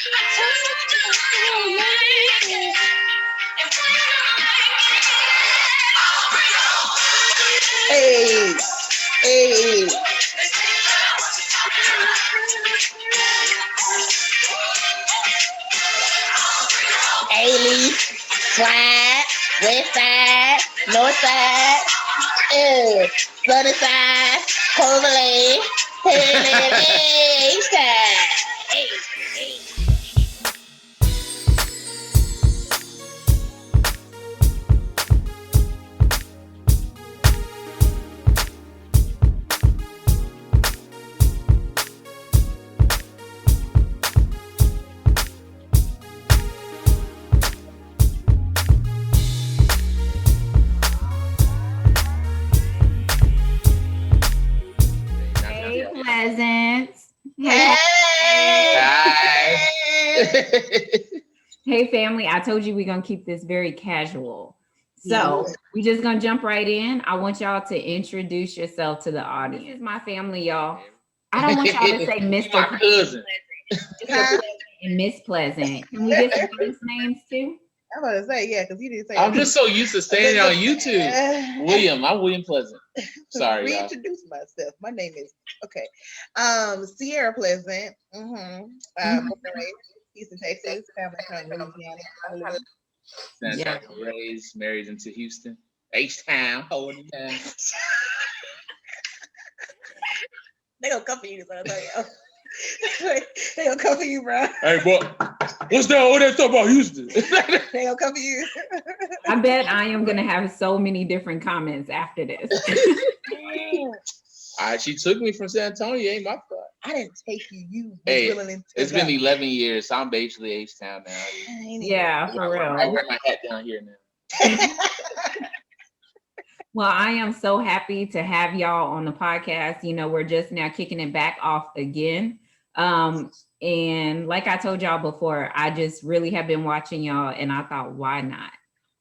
Hey, hey. A-Leaf, Slide, West Side, North Side, Sunny Side, Kobalt, A-Side. Hey, hey. Pleasant. Hey. Hey, family. I told you we're going to keep this very casual. So we're just going to jump right in. I want y'all to introduce yourself to the audience. This is my family, y'all. I don't want y'all to say Mr. Cousin. And Miss Pleasant. Can we get some first names too? I'm about to say, yeah, because you didn't say I'm just so used to saying it on YouTube. William, I'm William Pleasant. Sorry, reintroduce myself. My name is Sierra Pleasant. Born and raised Houston, Texas. Family from Louisiana. San Antonio raised, married into Houston. H-Town, holding down. They gonna come for you, so I tell you. They gonna come for you, bro. Hey, boy, what's that? What that talk about Houston? They gonna come for you. I bet I am gonna have so many different comments after this. She took me from San Antonio. Ain't my fault. I didn't take you. You hey, it's been 11 years, so I'm basically H-Town now. Yeah, for real. I wear my hat down here now. Well, I am so happy to have y'all on the podcast. You know, we're just now kicking it back off again. And like I told y'all before, I just really have been watching y'all and I thought, why not?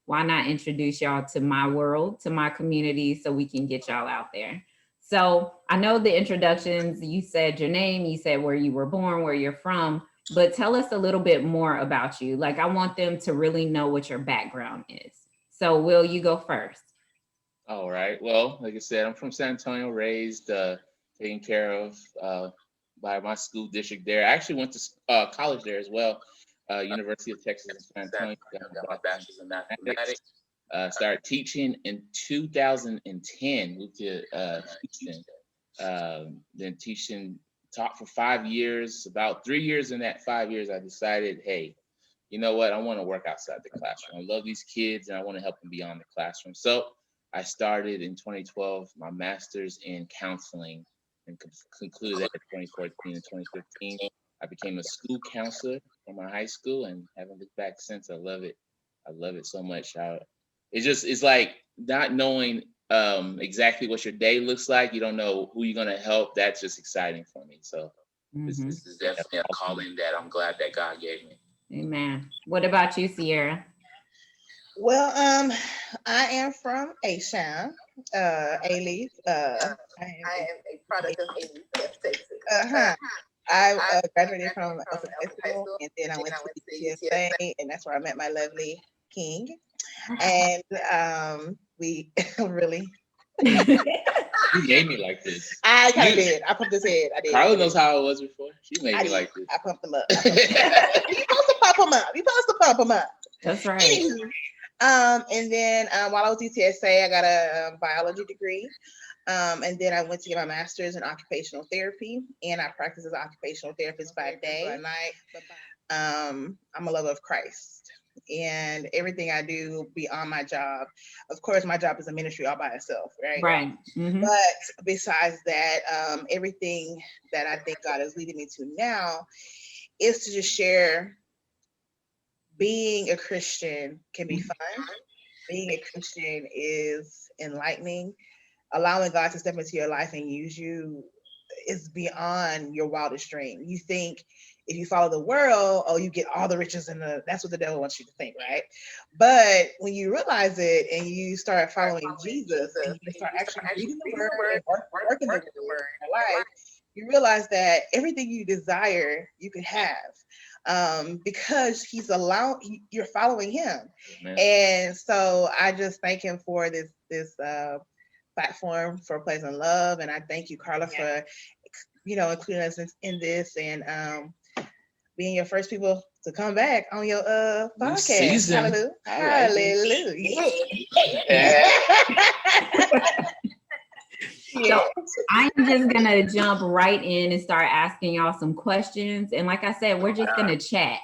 Why not introduce y'all to my world, to my community, so we can get y'all out there. So I know the introductions, you said your name, you said where you were born, where you're from, but tell us a little bit more about you. Like, I want them to really know what your background is. So Will, you go first. All right. Well, like I said, I'm from San Antonio, raised, taken care of by my school district there. I actually went to college there as well, University of Texas in San Antonio. Got my bachelor's in mathematics. Started teaching in 2010. Moved to Houston. Then taught for 5 years. About 3 years in that 5 years, I decided, hey, you know what? I want to work outside the classroom. I love these kids, and I want to help them beyond the classroom. So I started in 2012 my master's in counseling and concluded that in 2014 and 2015. I became a school counselor for my high school and haven't looked back since. I love it. I love it so much. It's like not knowing exactly what your day looks like. You don't know who you're going to help. That's just exciting for me. So this is definitely a calling that I'm glad that God gave me. Amen. What about you, Sierra? Well, I am from A-Town, A-Leaf. I am a product of A-Leaf, Texas. I graduated from Open High School, and then I went to UTSA, and that's where I met my lovely king. And we really... You made me like this. I kind of did. I pumped his head. I did. Carla knows how I was before. She made me like this. I pumped him up. You're supposed to pump him up. That's right. And then while I was at UTSA, I got a biology degree. And then I went to get my master's in occupational therapy, and I practice as an occupational therapist by day, by night. I'm a lover of Christ, and everything I do beyond my job. Of course, my job is a ministry all by itself, right? Right. Mm-hmm. But besides that, everything that I think God is leading me to now is to just share. Being a Christian can be fun. Being a Christian is enlightening. Allowing God to step into your life and use you is beyond your wildest dream. You think if you follow the world, you get all the riches that's what the devil wants you to think, right? But when you realize it and you start following Jesus and you start actually reading the word and working the word in your life, you realize that everything you desire, you could have, because you're following him. Man. And so I just thank him for this platform for Plays in Love. And I thank you, Carla, for, including us in this, and being your first people to come back on your podcast. Season. Hallelujah. Right. Hallelujah. So I'm just gonna jump right in and start asking y'all some questions. And like I said, we're just gonna chat.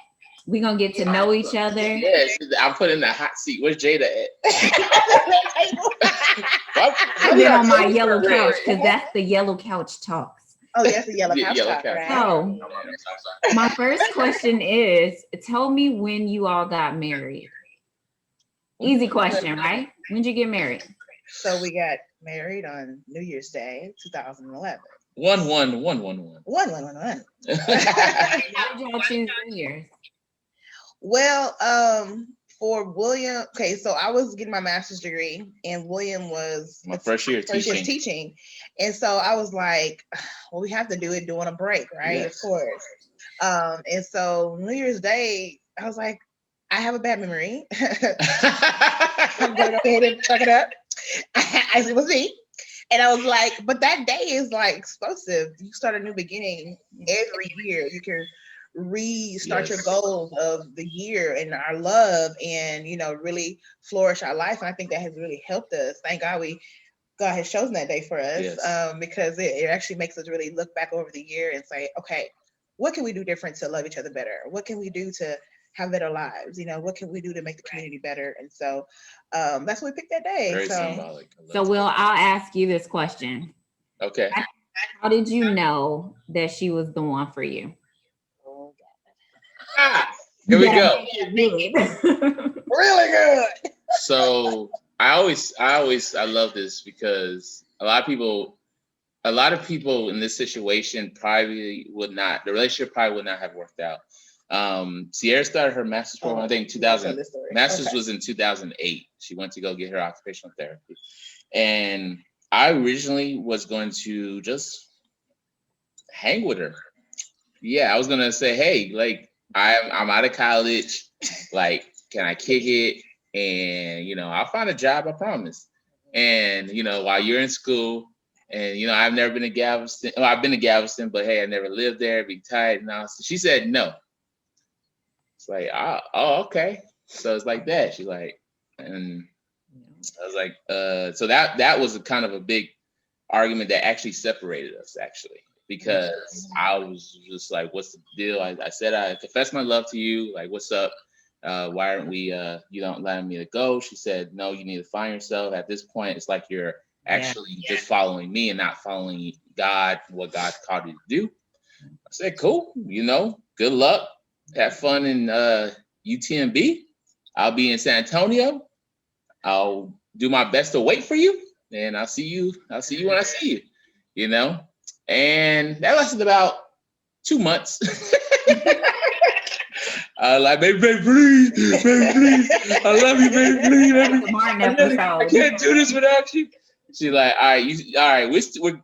We're gonna get to know each other. Yes, I'm putting the hot seat. Where's Jada at? I've been on my yellow couch because that's the yellow couch talks. Oh, that's the yellow couch talk, right? So my first question is, tell me when you all got married. Easy question, right? When'd you get married? So we got married on New Year's Day, 2011. 1-1-1-1-1. 1-1-1-1. How did y'all choose New Year's? Well, for William, okay, so I was getting my master's degree, and William was my first year teaching. And so I was like, well, we have to do it during a break, right? Yes. Of course. And so New Year's Day, I was like, I have a bad memory. I'm gonna go ahead and chuck it up. As it was me. And I was like, but that day is like explosive. You start a new beginning every year. You can restart your goals of the year and our love, and really flourish our life. And I think that has really helped us. Thank God God has chosen that day for us, because it actually makes us really look back over the year and say, okay, what can we do different to love each other better? What can we do to have better lives? What can we do to make the community better? And so that's why we picked that day. Very symbolic. So Will, I'll ask you this question. Okay. How did you know that she was the one for you? Here we go. Really good. So I love this because a lot of people in this situation the relationship probably would not have worked out. Sierra started her master's program, I think 2000. Master's was in 2008. She went to go get her occupational therapy. And I originally was going to just hang with her. Yeah, I was going to say, hey, like, I'm out of college. Like, can I kick it? And, I'll find a job, I promise. And, while you're in school, and, I've never been to Galveston. Well, I've been to Galveston, but hey, I never lived there. It'd be tight. And so she said no. It's like, oh, okay. So it's like that. She's like, and I was like, so that was a kind of a big argument that actually separated us, actually, because I was just like, what's the deal? I said, I confessed my love to you. Like, what's up? Why aren't we, you don't letting me to go? She said, no, you need to find yourself. At this point, it's like you're actually just following me and not following God, what God called you to do. I said, cool, good luck. Have fun in UTMB. I'll be in San Antonio. I'll do my best to wait for you, and I'll see you when I see you, And that lasted about 2 months. Like, baby, please, I love you, baby, please. I can't do this without you. She's like, all right,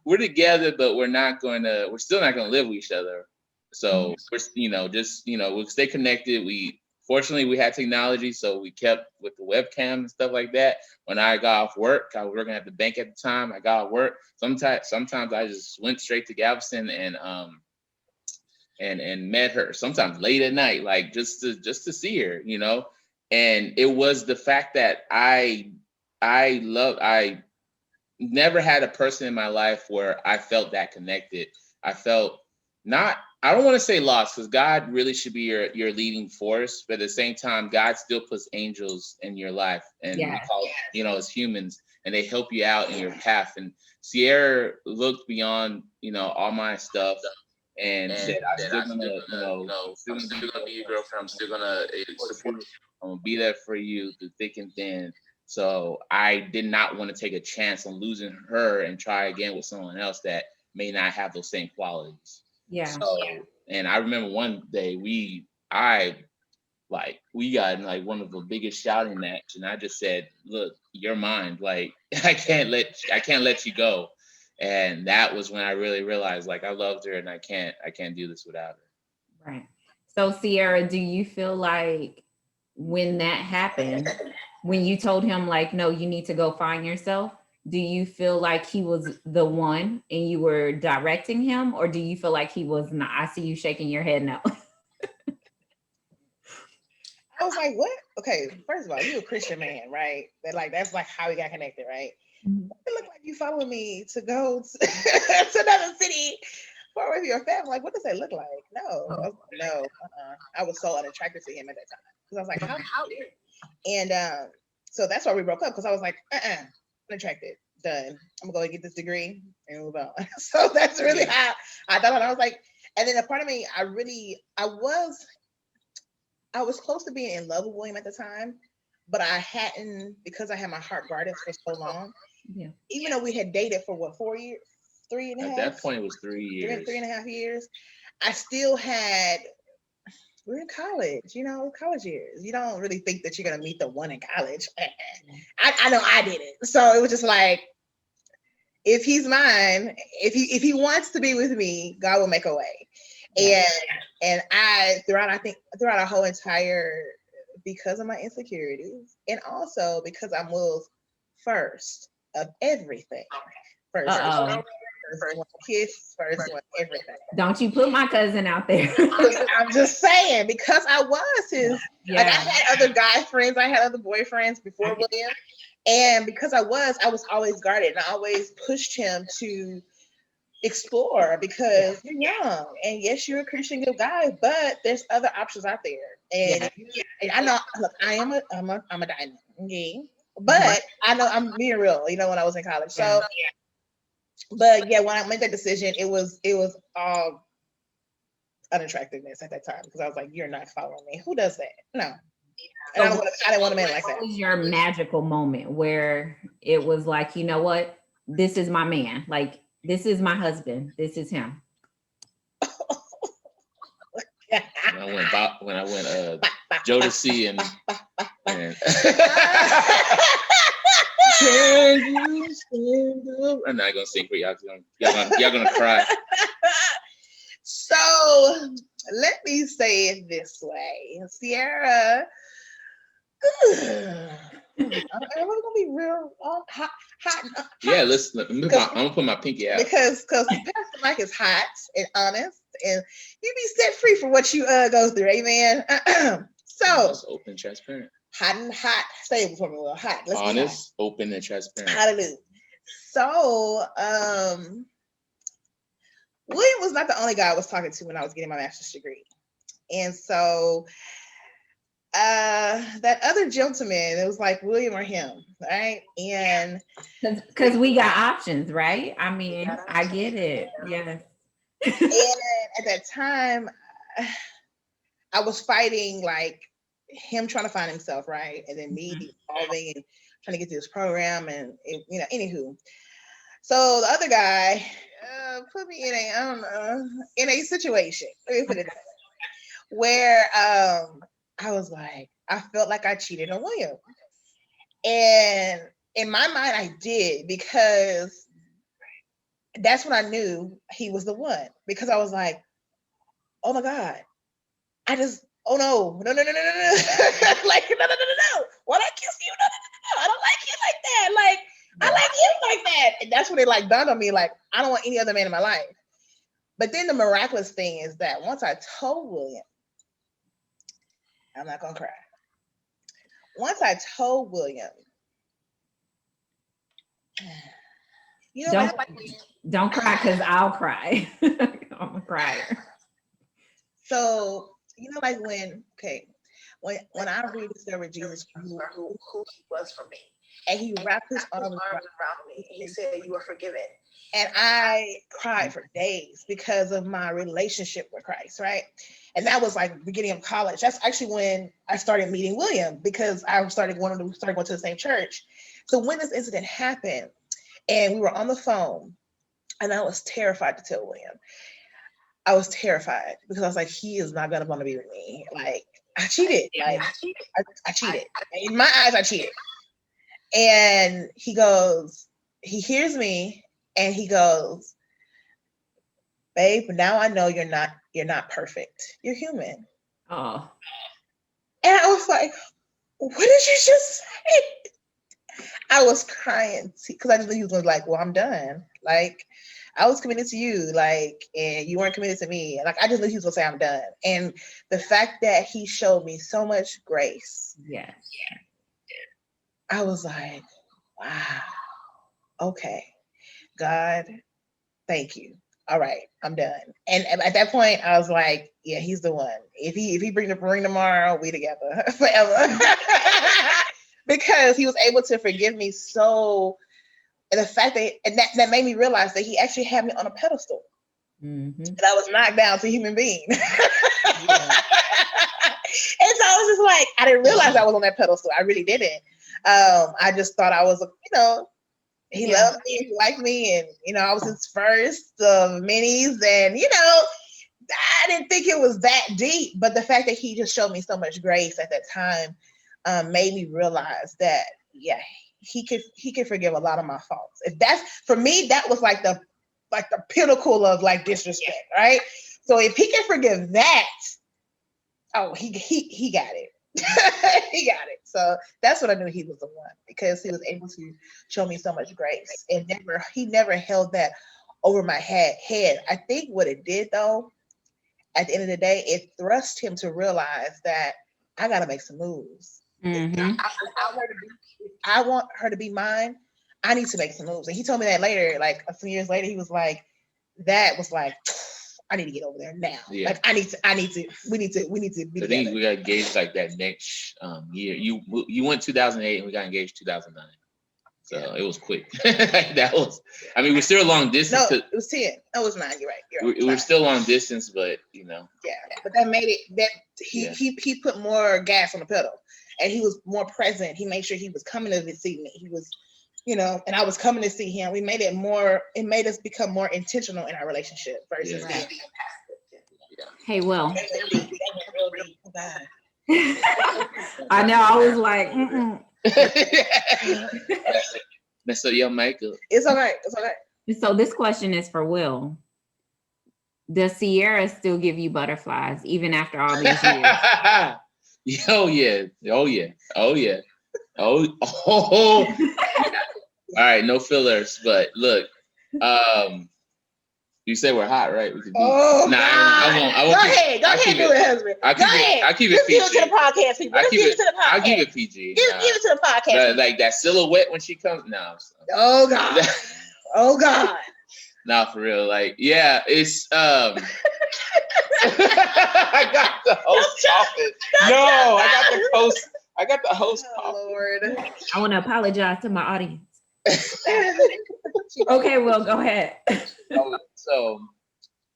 we're together, but we're still not gonna live with each other. So we're, we'll stay connected. Fortunately we had technology, so we kept with the webcam and stuff like that. When I got off work, I was working at the bank at the time. I got off work. Sometimes I just went straight to Galveston and met her. Sometimes late at night, like just to see her, And it was the fact that I never had a person in my life where I felt that connected. I felt I don't want to say lost, because God really should be your leading force, but at the same time, God still puts angels in your life, and we call, as humans, and they help you out in your path. And Sierra looked beyond, all my stuff, and said, I'm still gonna be your girlfriend. I'm still gonna support you. I'm gonna be there for you through thick and thin. So I did not want to take a chance on losing her and try again with someone else that may not have those same qualities. Yeah. So, and I remember one day we got in like one of the biggest shouting match, and I just said, "Look, you're mine. Like I can't let you go." And that was when I really realized, like, I loved her and I can't do this without her. Right. So Sierra, do you feel like when that happened, when you told him like, no, you need to go find yourself, do you feel like he was the one and you were directing him, or do you feel like he was not? I see you shaking your head no. I was like, what? Okay, first of all, you a Christian man, right? That's like how we got connected, right? Mhm. It looked like you following me to go to another city far away from your family. Like, what does that look like? No, I was like, no. I was so unattracted to him at that time because I was like, how dare you? And so that's why we broke up, because I was like, unattracted, done. I'm gonna go get this degree and move on. So that's really how I thought. I was like, and then a part of me, I was close to being in love with William at the time, but I hadn't, because I had my heart guarded for so long. Yeah. Even though we had dated for what, 4 years, 3.5? At that point, it was 3 years. 3.5 years. I still had, we're in college, college years. You don't really think that you're going to meet the one in college. I know I didn't. So it was just like, if he's mine, if he wants to be with me, God will make a way. And throughout a whole entire, because of my insecurities, and also because I'm Will's first of everything. First one kiss, first one everything. Don't you put my cousin out there. I'm just saying, because I was his, like, I had other guy friends, I had other boyfriends before William, and because I was always guarded, and I always pushed him to explore, because you're young, and yes, you're a Christian good guy, but there's other options out there. And I know, look, I'm a diamond, okay? But I know I'm being real, when I was in college. So, but yeah, when I made that decision, it was all unattractiveness at that time, because I was like, you're not following me. Who does that? No. And I didn't want a man like that. What was your magical moment where it was like, you know what? This is my man. Like, this is my husband. This is him. When I went Jodeci and can you stand up? I'm not gonna sing for y'all. Y'all gonna cry. So let me say it this way, Sierra. I'm gonna be real hot. Yeah, listen. I'm gonna put my pinky out, because Pastor Mike is hot and honest, and you be set free from what you go through. Amen. So just open, transparent. Hot and hot. Say it before me, Will. Hot. Let's honest, open, and transparent. Hallelujah. So William was not the only guy I was talking to when I was getting my master's degree, and so that other gentleman, it was like William or him, right? And because we got options, right? I mean, I get it. Yes. And at that time, I was fighting like him trying to find himself, right? And then me evolving and trying to get to this program, and anywho. So the other guy put me in a situation. Let me put it that way, where I was like, I felt like I cheated on William. And in my mind, I did, because that's when I knew he was the one. Because I was like, oh my God, oh no. Like, no. Why I kiss you? No. I don't like you like that. Like, I like him like that. And that's when it like dawned on me, like, I don't want any other man in my life. But then the miraculous thing is that once I told William, I'm not gonna cry. Once I told William, don't cry, because I'll cry. I'm a crier. So like when I rediscovered Jesus, who he was for me, and he wrapped his arms around me, and he said, "You are forgiven." And I cried for days because of my relationship with Christ, right? And that was like beginning of college. That's actually when I started meeting William, because I started going to the same church. So when this incident happened, and we were on the phone, and I was terrified to tell William. I was terrified, because I was like, he is not gonna want to be with me. Like, I cheated. Like, I cheated. In my eyes, I cheated. And he hears me, And he goes, babe, now I know you're not perfect. You're human. Oh. And I was like, what did you just say? I was crying because I just knew he was like, well, I'm done. Like, I was committed to you, like, and you weren't committed to me. Like, I just knew he was gonna say I'm done. And the fact that he showed me so much grace, Yes. I was like, wow, okay, God, thank you. All right, I'm done. And at that point, I was like, yeah, he's the one. If he bring the ring tomorrow, we together forever. Because he was able to forgive me so. And the fact that made me realize that he actually had me on a pedestal. Mm-hmm. And I was knocked down to a human being. Yeah. And so I was just like, I didn't realize I was on that pedestal. I really didn't. I just thought I was, he loved me, he liked me, and I was his first of minis, and I didn't think it was that deep. But the fact that he just showed me so much grace at that time made me realize that, yeah, he could forgive a lot of my faults. If that's, for me, that was like the pinnacle of like disrespect, right? So if he can forgive that, oh, he got it. He got it. So that's what I knew he was the one, because he was able to show me so much grace, and he never held that over my head. I think what it did, though, at the end of the day, it thrust him to realize that I got to make some moves. Mm-hmm. I want her to be mine. I need to make some moves. And he told me that later, like a few years later, he was like, I need to get over there now. Yeah. Like we need to be I together. think we got engaged like that next year. You went 2008 and we got engaged 2009. So it was quick. That was, I mean, we're still long distance. No, it was 10. No, it was 9. You're right. We're still long distance, but Yeah, but that made it that he put more gas on the pedal, and he was more present. He made sure he was coming to see me. He was, and I was coming to see him. It made us become more intentional in our relationship versus being passive. Hey, well, Oh, God. I know. I was like, mm-mm. Mess up your makeup. It's all right. So this question is for Will. Does Sierra still give you butterflies even after all these years? Oh yeah. All right, no fillers, but look, you say we're hot, right? We could do. Oh, nah, God. I won't. Go ahead, do it, husband. I keep it Just PG. give it to the podcast people. Just give it to the podcast. I'll give it PG. Give it to the podcast. Like that silhouette when she comes. No. Oh God. Oh God. Nah, for real. Like, yeah, it's I got the host office. No, I got the host. Oh Lord. I want to apologize to my audience. Okay, Will, go ahead. So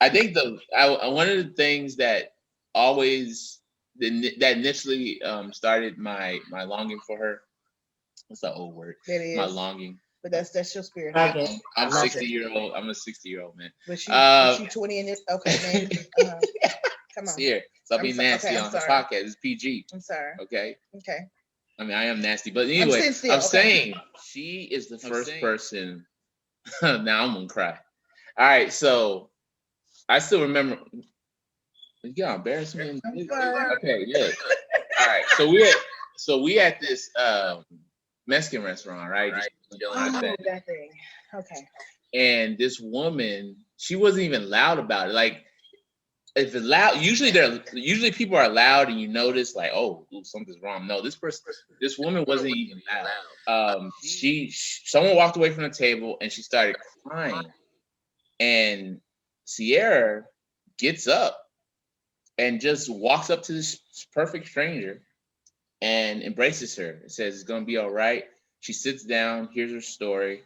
I think one of the things that initially started my longing for her. What's that old word? That is. My longing. But that's your spirit. Okay. I'm 60-year-old. I'm a 60-year-old man. Was she 20 in this? Okay, man. Come on. Here, so I'll be nasty on the podcast. It's PG. I'm sorry. Okay. Okay. I mean, I am nasty, but anyway, I'm saying she is the first person. Now I'm gonna cry. All right, so I still remember. You gotta embarrass me. Okay, look. All right, so we at this Mexican restaurant, right? That thing. Okay. And this woman, she wasn't even loud about it. Like, if it's loud, usually people are loud, and you notice like, oh, something's wrong. No, this woman wasn't even loud. Someone walked away from the table and she started crying, and Sierra gets up and just walks up to this perfect stranger and embraces her and says, "It's gonna be all right." She sits down, hears her story.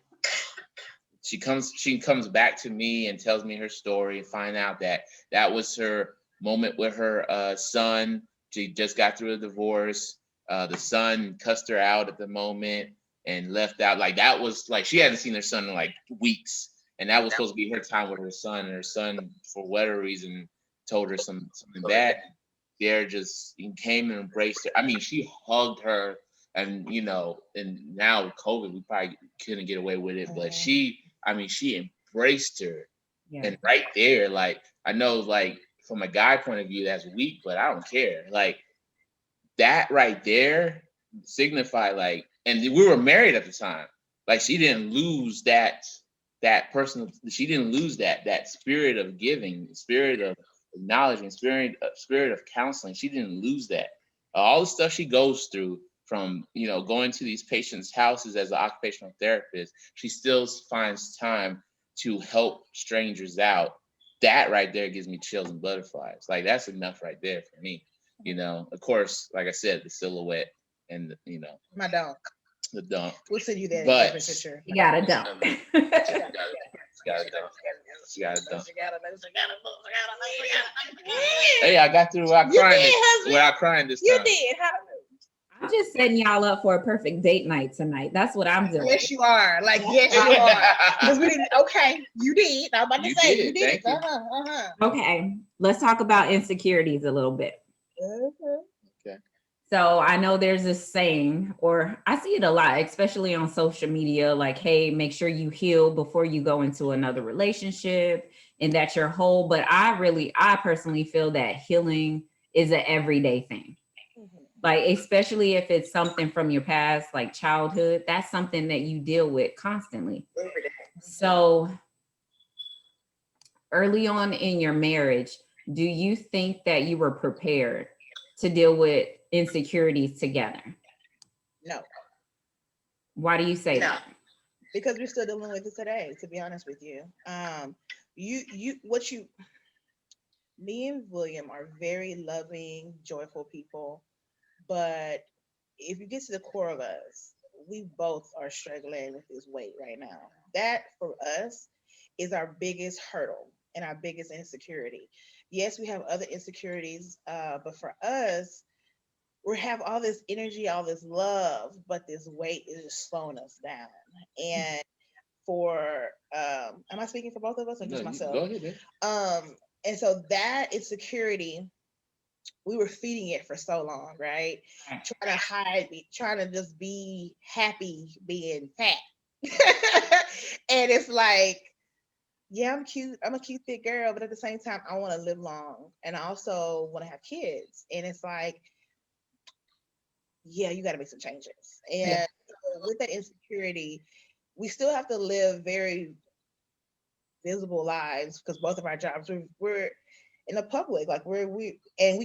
She comes back to me and tells me her story, and find out that was her moment with her son. She just got through a divorce. The son cussed her out at the moment and left out. Like, that was like, she hadn't seen her son in like weeks, and that was supposed to be her time with her son. And her son, for whatever reason, told her something bad. There just came and embraced her. I mean, she hugged her, and and now with COVID, we probably couldn't get away with it, but she I mean, she embraced her. Yeah. And right there, like, I know, like, from a guy point of view, that's weak, but I don't care. Like, that right there signified, like, and we were married at the time. Like, she didn't lose that personal, she didn't lose that spirit of giving, spirit of acknowledgement, spirit of counseling. She didn't lose that. All the stuff she goes through from, going to these patients' houses as an occupational therapist, she still finds time to help strangers out. That right there gives me chills and butterflies. Like, that's enough right there for me. Of course, like I said, the silhouette and My dunk. the dunk. We'll send you that But picture. You got a dump. She got a dunk. Hey, I got through without crying this time. You did. I'm just setting y'all up for a perfect date night tonight. That's what I'm doing. Yes, you are. Like, yes, you are. Because we didn't. Okay, you did. I'm about to say you did. Thank you. Okay, let's talk about insecurities a little bit. Okay. So I know there's this saying, or I see it a lot, especially on social media, like, hey, make sure you heal before you go into another relationship and that you're whole. But I personally feel that healing is an everyday thing. Like, especially if it's something from your past, like childhood, that's something that you deal with constantly. So early on in your marriage, do you think that you were prepared to deal with insecurities together? No. Why do you say that? Because we're still dealing with it today, to be honest with you. Me and William are very loving, joyful people. But if you get to the core of us, we both are struggling with this weight right now. That for us is our biggest hurdle and our biggest insecurity. Yes, we have other insecurities, but for us, we have all this energy, all this love, but this weight is just slowing us down. And am I speaking for both of us or just myself? Go ahead. And so that insecurity, we were feeding it for so long, right? Trying to hide, trying to just be happy being fat. And it's like, yeah, I'm cute. I'm a cute, thick girl, but at the same time, I want to live long. And I also want to have kids. And it's like, yeah, you got to make some changes. And with that insecurity, we still have to live very visible lives because both of our jobs, we're in the public, like we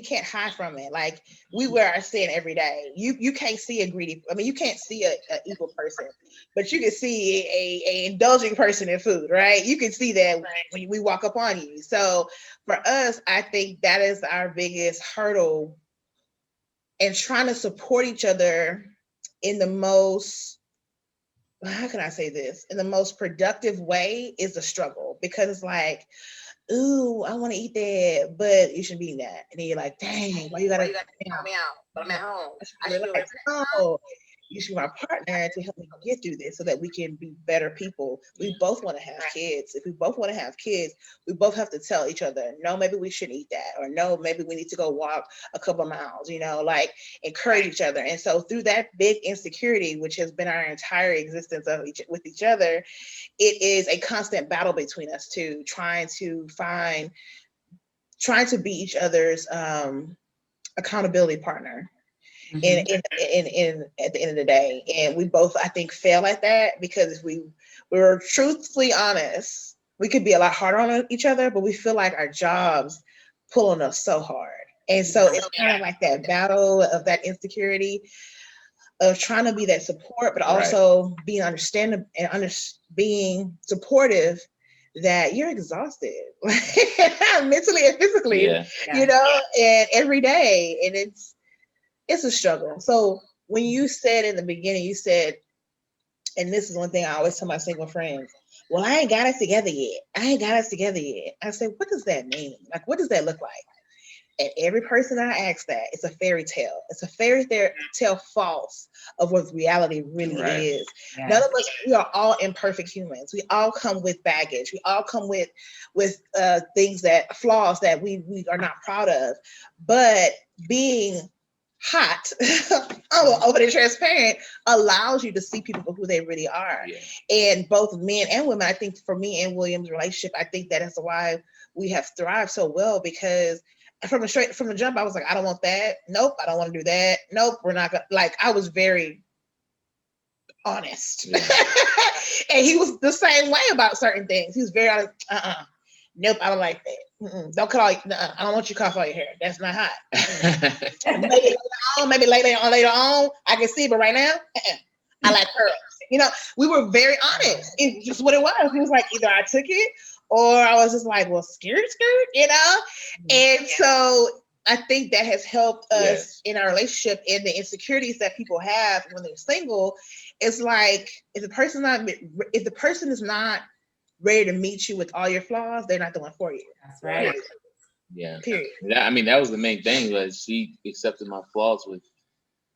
can't hide from it. Like, we wear our sin every day. You can't see you can't see a evil person, but you can see a indulging person in food, right? You can see that when we walk up on you. So for us, I think that is our biggest hurdle, and trying to support each other in the most, how can I say this, in the most productive way is a struggle, because it's like, ooh, I want to eat that, but you shouldn't be eating that. And then you're like, dang, why you gotta help me out? But I'm at home. No, you should be my partner to help me get through this so that we can be better people. We both want to have kids. If we both want to have kids, we both have to tell each other, no, maybe we shouldn't eat that, or no, maybe we need to go walk a couple of miles, like encourage each other. And so through that big insecurity, which has been our entire existence with each other, it is a constant battle between us two, trying to be each other's accountability partner. And at the end of the day, and we both, I think, fail at that, because if we were truthfully honest, we could be a lot harder on each other, but we feel like our jobs pulling us so hard. And so it's kind of like that battle of that insecurity of trying to be that support, but also being understanding and being supportive that you're exhausted mentally and physically, and every day. And it's a struggle. So when you said in the beginning, you said, and this is one thing I always tell my single friends, well, I ain't got it together yet. I said, what does that mean? Like, what does that look like? And every person I ask that, it's a fairy tale. It's a fairy tale false of what reality really is. Yeah. None of us, we are all imperfect humans. We all come with baggage. We all come with flaws that we are not proud of. But being hot, over the transparent, allows you to see people for who they really are. Yeah. And both men and women, I think for me and William's relationship, I think that is why we have thrived so well, because from the jump, I was like, I don't want that. Nope, I don't want to do that. Nope, we're not gonna, like, I was very honest. Yeah. And he was the same way about certain things. He was very honest. Nope, I don't like that. Don't cut all. I don't want you to cut off all your hair. That's not hot. Maybe later on, I can see, but right now, I like curls. You know, we were very honest. It's just what it was. It was like either I took it or I was just like, well, skirt, you know. And so I think that has helped us in our relationship, and the insecurities that people have when they're single. It's like if the person is not ready to meet you with all your flaws, they're not the one for you. That's right. Yeah. Period. I mean, that was the main thing, was she accepted my flaws with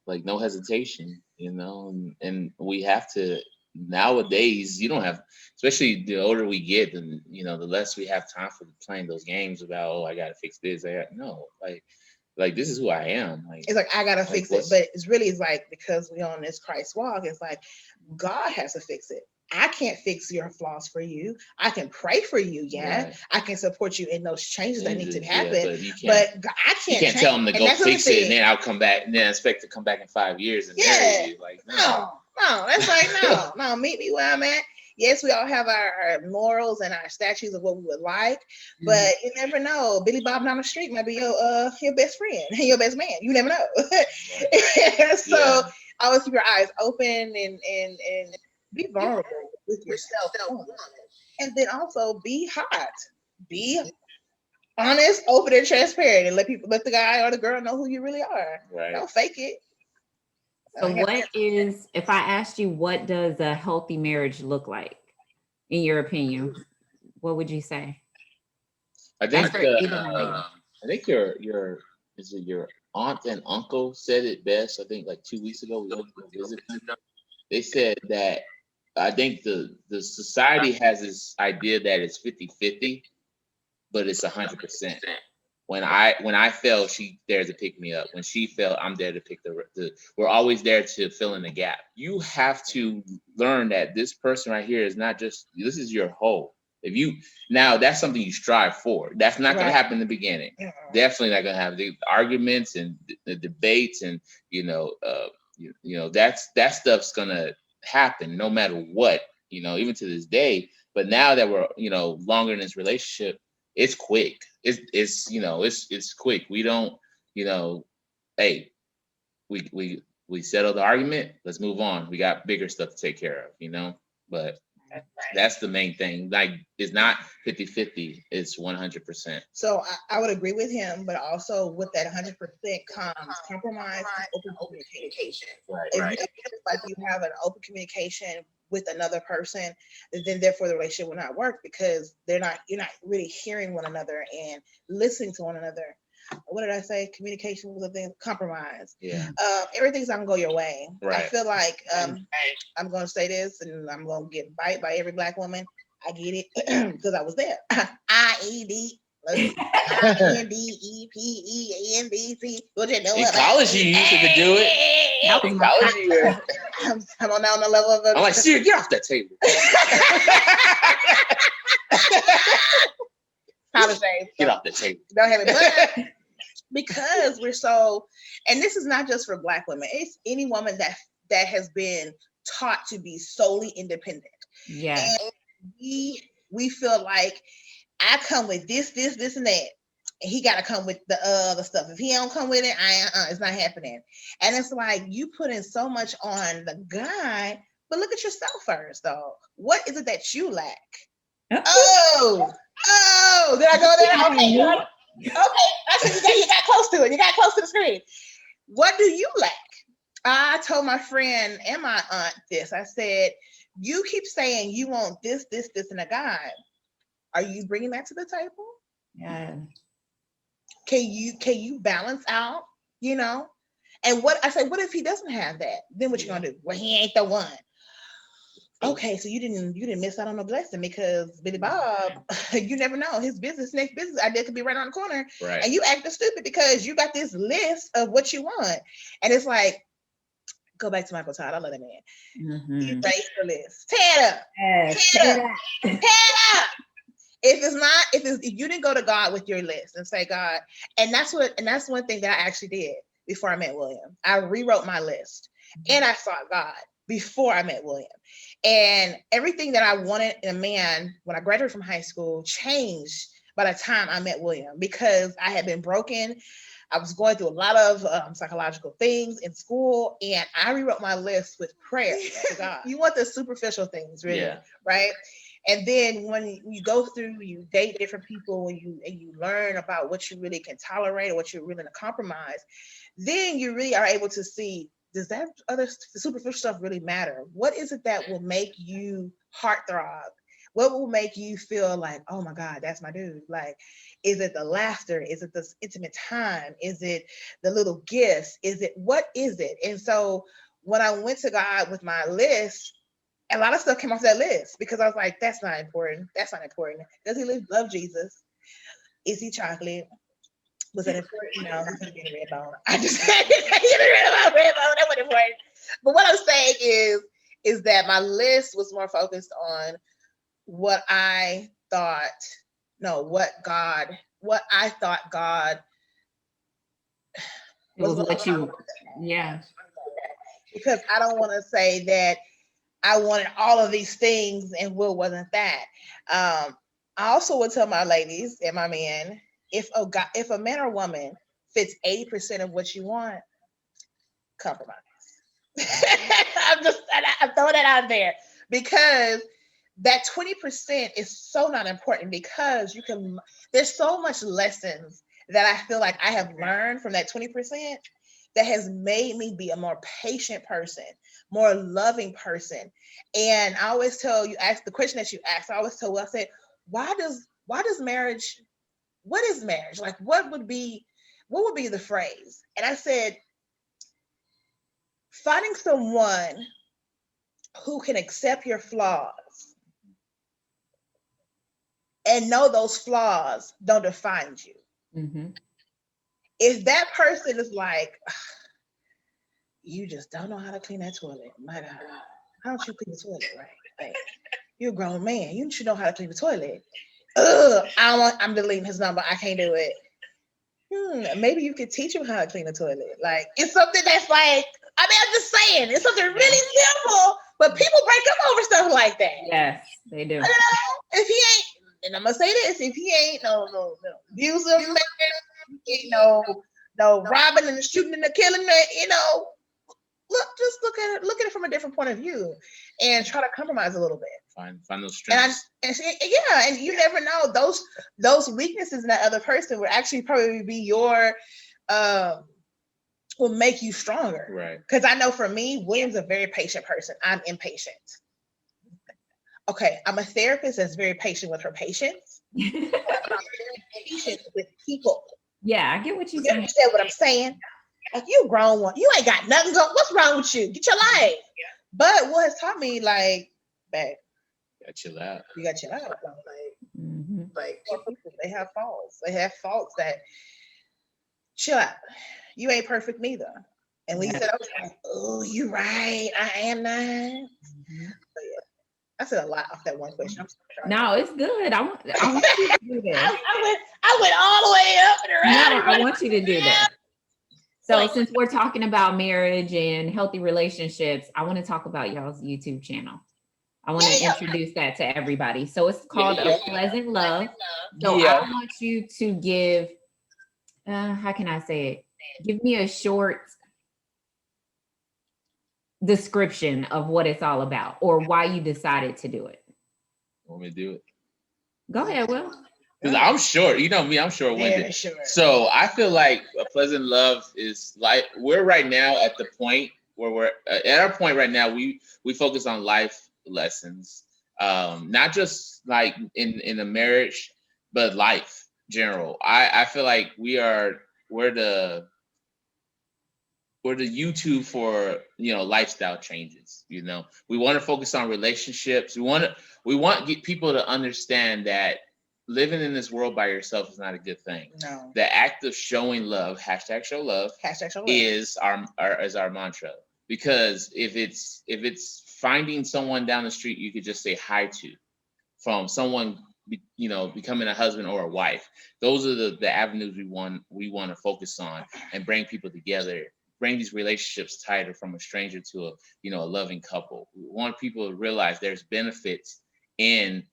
like no hesitation, you know, and we have to, nowadays, you don't have, especially the older we get, and you know, the less we have time for playing those games about, oh, I gotta fix this. No, like this is who I am. Like, it's like I gotta fix it, but it's like, because we on this Christ walk, it's like God has to fix it. I can't fix your flaws for you. I can pray for you, right. I can support you in those changes that need to happen. But I can't. You can't tell them to go fix it, and then I'll come back, and then expect to come back in 5 years and marry you. Like, no, that's like no. Meet me where I'm at. Yes, we all have our morals and our statutes of what we would like, but you never know. Billy Bob down the street might be your best friend, your best man. You never know. So always keep your eyes open and be vulnerable with yourself, and then also be hot, be honest, open, and transparent, and let the guy or the girl know who you really are. Right. Don't fake it. So if I asked you, what does a healthy marriage look like, in your opinion? What would you say? I think your aunt and uncle said it best. I think like 2 weeks ago, we went to visit them. They said that I think the society has this idea that it's 50-50, but it's 100%. When I fail, she's there to pick me up. When she fell, I'm there to pick we're always there to fill in the gap. You have to learn that this person right here is not just, this is your whole. Now that's something you strive for. That's not going to happen in the beginning. Definitely not going to have the arguments and the debates, and that stuff's going to happen no matter what, even to this day. But now that we're longer in this relationship, it's quick. It's quick. We don't, hey, we settled the argument, let's move on. We got bigger stuff to take care of, but that's the main thing. Like, it's not 50-50, it's 100%. So I would agree with him, but also with that 100% comes compromise and open communication. Right. If like you have an open communication with another person, then therefore the relationship will not work, because you're not really hearing one another and listening to one another. What did I say? Communication was a thing. Compromise. Yeah. Everything's not gonna go your way. Right. I feel like I'm gonna say this, and I'm gonna get bite by every Black woman. I get it because I was there. IED. INDEPENBC. In college, you used to do it. In college, I'm on down the level of. I'm like, Siri, get off that table. College days. Get off the table. Don't have it. But because we're so, and this is not just for Black women. It's any woman that has been taught to be solely independent. Yeah. And we feel like I come with this, and that. And he got to come with the other stuff. If he don't come with it, it's not happening. And it's like, you put in so much on the guy, but look at yourself first, though. What is it that you lack? Oh, did I go there? Okay. I said you got close to it. You got close to the screen. What do you lack? I told my friend and my aunt this. I said, you keep saying you want this, and a guy. Are you bringing that to the table? Yeah. Can you balance out, And what I say, what if he doesn't have that? Then what you gonna do? Well, he ain't the one. Okay, so you didn't miss out on a blessing because Billy Bob, you never know, his next business idea could be right on the corner. Right. And you acting stupid because you got this list of what you want. And it's like, go back to Michael Todd. I love that man. You raise the list. Tear it up. Yes, Tear it up. Tear it up. If you didn't go to God with your list and say, God, and that's one thing that I actually did before I met William. I rewrote my list and I sought God before I met William. And everything that I wanted in a man when I graduated from high school changed by the time I met William, because I had been broken. I was going through a lot of psychological things in school, and I rewrote my list with prayer to God. You want the superficial things, really, right? And then when you go through, you date different people, and you learn about what you really can tolerate or what you're willing to compromise, then you really are able to see, does that other superficial stuff really matter? What is it that will make you heartthrob? What will make you feel like, oh my God, that's my dude? Like, is it the laughter? Is it the intimate time? Is it the little gifts? What is it? And so when I went to God with my list, a lot of stuff came off that list because I was like, that's not important. That's not important. Does he love Jesus? Is he chocolate? Was that important? No, he's gonna get a red bone. I just red bone. That wasn't important. But what I'm saying is that my list was more focused on what I thought God was what you, yeah. Because I don't want to say that I wanted all of these things and Will wasn't that. I also would tell my ladies and my men, if a man or woman fits 80% of what you want, compromise. I'm throwing that out there because that 20% is so not important, because there's so much lessons that I feel like I have learned from that 20% that has made me be a more patient person, more loving person. And I always tell you, ask the question that you asked, I always tell, I said, why does marriage, what is marriage? Like, what would be the phrase? And I said, finding someone who can accept your flaws and know those flaws don't define you. Mm-hmm. If that person is like, you just don't know how to clean that toilet, my God, how don't you clean the toilet right? Like, you're a grown man, you should know how to clean the toilet. I'm deleting his number, I can't do it. Maybe you could teach him how to clean the toilet. Like, it's something that's like, I mean, I'm just saying, it's something really simple, but people break up over stuff like that. Yes, they do. You know, if he ain't, and I'm gonna say this, if he ain't no abusive man, no robbing and shooting and killing, look at it from a different point of view and try to compromise a little bit. Find those strengths. And you never know, those weaknesses in that other person would actually probably be your will make you stronger. Right. Because I know for me, William's a very patient person. I'm impatient. Okay, I'm a therapist that's very patient with her patients. I'm very patient with people. Yeah, I get what you're saying. You understand what I'm saying? Like, you grown one. You ain't got nothing going. What's wrong with you? Get your life. But what has taught me, like, babe, you gotta chill out. You gotta chill out. Like people, they have faults. They have faults that, chill out. You ain't perfect neither. And when you said, I was like, oh, you're right. I am not. Mm-hmm. So, yeah. I said a lot off that one question. No, it's good. I want you to do this. I went all the way up and around. No, I want you to do this. So since we're talking about marriage and healthy relationships, I want to talk about y'all's YouTube channel. I want to introduce that to everybody. So it's called A Pleasant Love. So I want you to give, how can I say it? Give me a short description of what it's all about or why you decided to do it. Want me to do it? Go ahead, Will. Because I'm short. You know me, I'm short-winded. Sure. So I feel like A Pleasant Love is like, we're right now at the point where we're at our point right now, we focus on life lessons, not just like in a marriage, but life general. I feel like we're the we're the YouTube for, lifestyle changes. We want to focus on relationships. We want get people to understand that living in this world by yourself is not a good thing. No. The act of showing love, #show love, is our mantra. Because if it's finding someone down the street you could just say hi to, from someone becoming a husband or a wife, those are the avenues we want to focus on and bring people together, bring these relationships tighter from a stranger to a loving couple. We want people to realize there's benefits in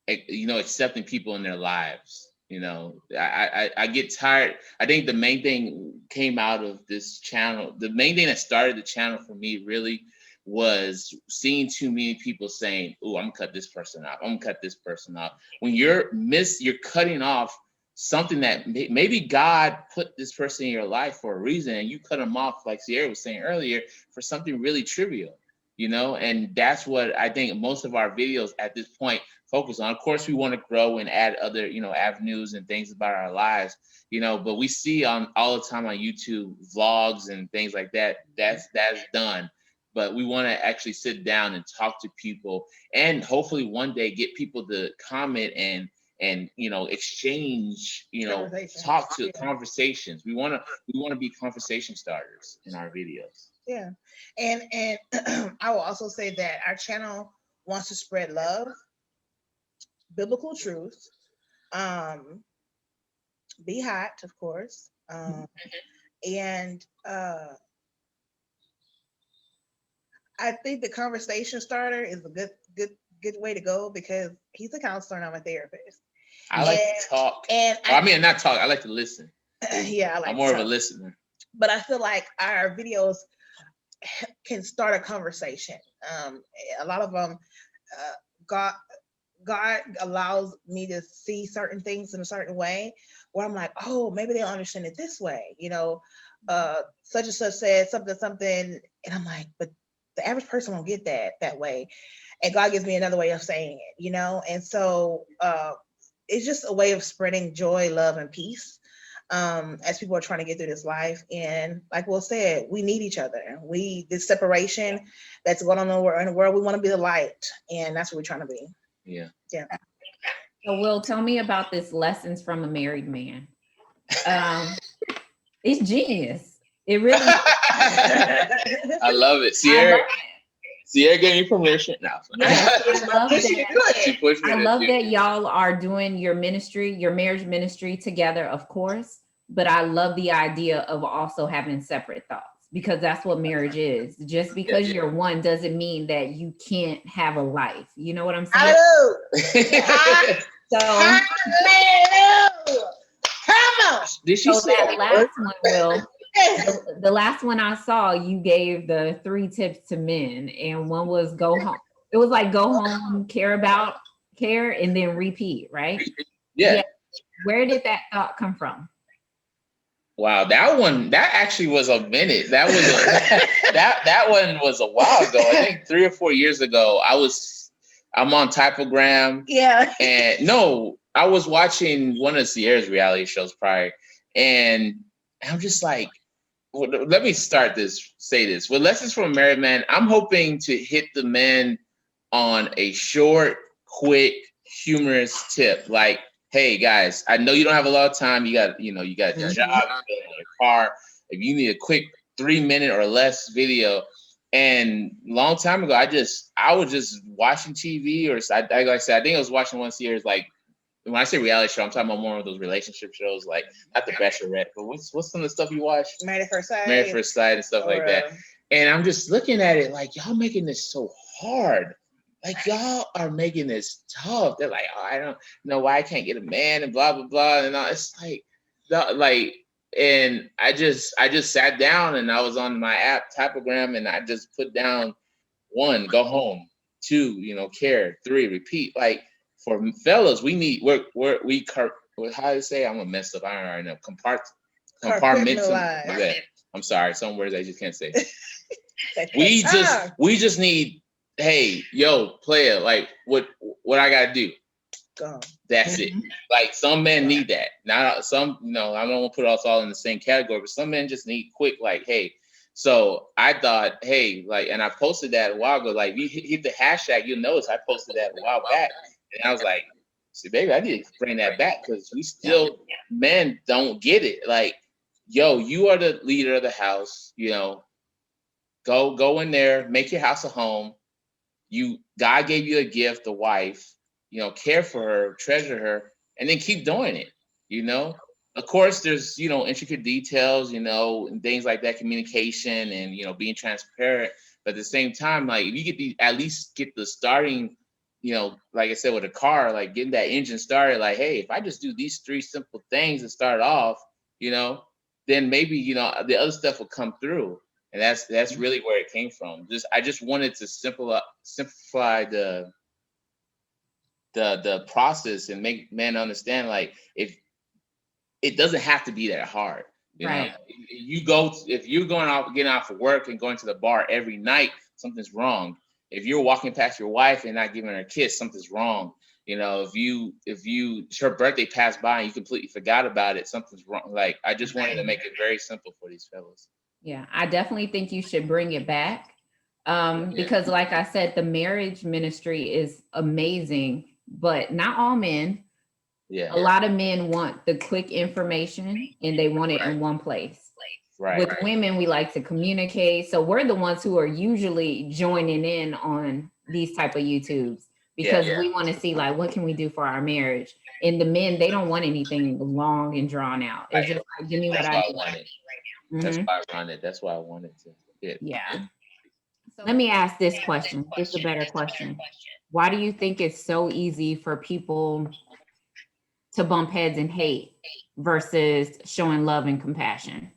accepting people in their lives. I get tired. I think the main thing came out of this channel, the main thing that started the channel for me really was seeing too many people saying, "Oh, I'm gonna cut this person off. I'm gonna cut this person off." When you're cutting off something that maybe God put this person in your life for a reason, and you cut them off, like Sierra was saying earlier, for something really trivial. And that's what I think most of our videos at this point focus on. Of course, we want to grow and add other, avenues and things about our lives, but we see all the time on YouTube vlogs and things like that. That's done. But we want to actually sit down and talk to people, and hopefully one day get people to comment and exchange, talk to conversations. We want to be conversation starters in our videos. Yeah. And I will also say that our channel wants to spread love, biblical truth, be hot, of course, and I think the conversation starter is a good way to go, because he's a counselor and I'm a therapist. I like to talk. Not talk. I like to listen. Yeah, I'm more of a listener. But I feel like our videos can start a conversation. A lot of them, God allows me to see certain things in a certain way where I'm like, oh, maybe they'll understand it this way. Such and such said something, and I'm like, but the average person won't get that way. And God gives me another way of saying it, And so it's just a way of spreading joy, love, and peace as people are trying to get through this life. And like Will said, we need each other. This separation that's going on in the world, we want to be the light. And that's what we're trying to be. Yeah. So Will, tell me about this Lessons from a Married Man. It's genius. It really I love it. Sierra gave me permission. No. Yes, I love that y'all are doing your ministry, your marriage ministry together, of course. But I love the idea of also having separate thoughts, because that's what marriage is. Just because you're one doesn't mean that you can't have a life. You know what I'm saying? So come on. Did she say that last one, Will? The last one I saw, you gave the 3 tips to men, and one was go home. It was like go home, care, and then repeat, right? Yeah. Where did that thought come from? Wow, that actually was a minute. That was that one was a while ago. I think 3 or 4 years ago. I'm on Typogram. Yeah. And no, I was watching one of Sierra's reality shows prior, and I'm just like, well, let me say this. With Lessons from a Married Man, I'm hoping to hit the men on a short, quick, humorous tip. Like, hey guys, I know you don't have a lot of time. You got your job, your car. If you need a quick 3-minute or less video. And long time ago, I was just watching TV, or like I said, I think I was watching one series. Like, when I say reality show, I'm talking about more of those relationship shows, like not The Bachelorette, but what's some of the stuff you watch? Married at First Sight. Married at First Sight and stuff like that. And I'm just looking at it like, y'all making this so hard. Like, y'all are making this tough. They're like, oh, I don't know why I can't get a man and blah, blah, blah. And all. It's like, and I just sat down and I was on my app, Typogram, and I just put down 1, go home, 2, care, 3, repeat. Like, for fellas, we need how to say, I'm gonna mess up. I don't already know. Compartmentalize. I'm sorry, some words I just can't say. we just need, hey, yo, player, like what I gotta do? That's it. Like some men need that. Not some, I don't want to put us all in the same category, but some men just need quick, like, hey. So I thought, hey, like, and I posted that a while ago. Like, you hit the hashtag, you'll notice I posted that a while back. And I was like, see, baby, I need to bring that back because we still, men don't get it. Like, yo, you are the leader of the house, go in there, make your house a home. God gave you a gift, a wife, care for her, treasure her, and then keep doing it, Of course, there's, intricate details, and things like that, communication and, being transparent. But at the same time, like if you at least get the starting, like I said, with a car, like getting that engine started, like, hey, if I just do these 3 simple things to start off, then maybe, the other stuff will come through. And that's really where it came from. I just wanted to simplify the process and make men understand, like, if it doesn't have to be that hard. You know, if you're getting off of work and going to the bar every night, something's wrong. If you're walking past your wife and not giving her a kiss, something's wrong. If her birthday passed by and you completely forgot about it, something's wrong. Like, I just wanted to make it very simple for these fellas. Yeah, I definitely think you should bring it back. Because like I said, the marriage ministry is amazing, but not all men. Yeah. A lot of men want the quick information and they want it in one place. With women, we like to communicate. So we're the ones who are usually joining in on these type of YouTubes because we want to see, like, what can we do for our marriage? And the men, they don't want anything long and drawn out. It's just like, give me what I wanted. That's why I run it. That's why I wanted to. Yeah. So let me ask this question. This is a better question. Why do you think it's so easy for people to bump heads and hate versus showing love and compassion?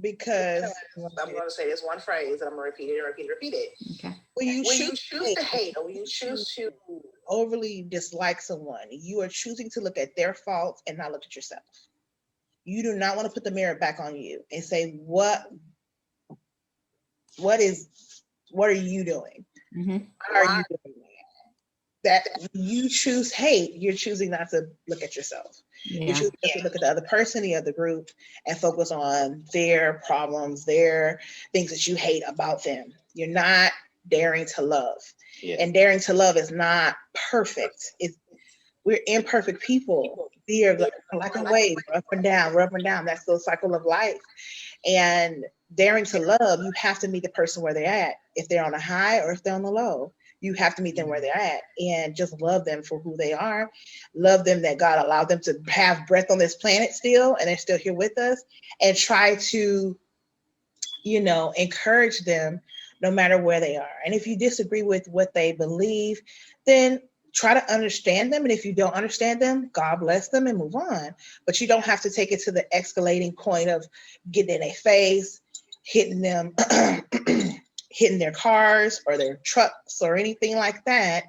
Because I'm going to say this one phrase, and I'm going to repeat it. Okay. When you choose to hate, or when you choose to overly dislike someone, you are choosing to look at their faults and not look at yourself. You do not want to put the mirror back on you and say, what are you doing? Mm-hmm. How are you doing that? You choose hate, you're choosing not to look at yourself. Yeah. You choose to look at the other person, the other group, and focus on their problems, their things that you hate about them. You're not daring to love. Yeah. And daring to love is not perfect. We're imperfect people. We are like a wave, up and down. That's the cycle of life. And daring to love, you have to meet the person where they're at. If they're on a high or if they're on the low, you have to meet them where they're at and just love them for who they are. Love them that God allowed them to have breath on this planet still, and they're still here with us, and try to, encourage them no matter where they are. And if you disagree with what they believe, then try to understand them. And if you don't understand them, God bless them and move on. But you don't have to take it to the escalating point of getting in their face, hitting them, hitting their cars or their trucks or anything like that,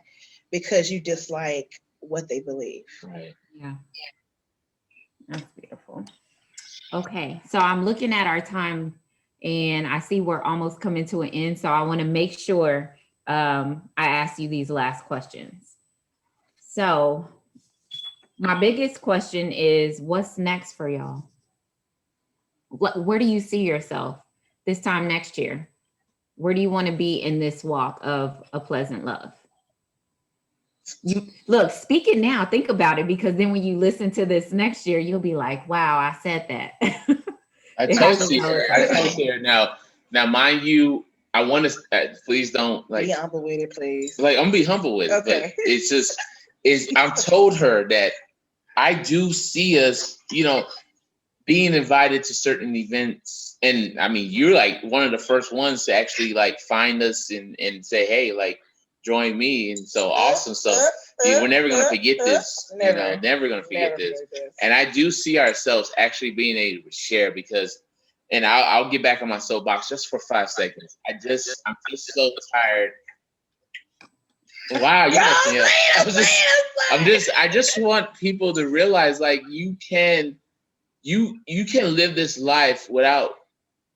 because you dislike what they believe. Right. Yeah. That's beautiful. Okay. So I'm looking at our time and I see we're almost coming to an end. So I want to make sure I ask you these last questions. So my biggest question is, what's next for y'all? Where do you see yourself this time next year? Where do you want to be in this walk of a pleasant love? Look, speak it now, think about it, because then when you listen to this next year, you'll be like, wow, I said that. I told you now, mind you, I want to, please don't be humble with it, please. Like, I'm gonna be humble with it, but it's just, I've told her that I do see us, being invited to certain events. And I mean, you're like one of the first ones to actually like find us and say, hey, like, join me. And so awesome. So we're never going to forget this, never going to forget this. And I do see ourselves actually being able to share because, and I'll get back on my soapbox just for 5 seconds. I'm just so tired. Wow, I just want people to realize, like, you can live this life without,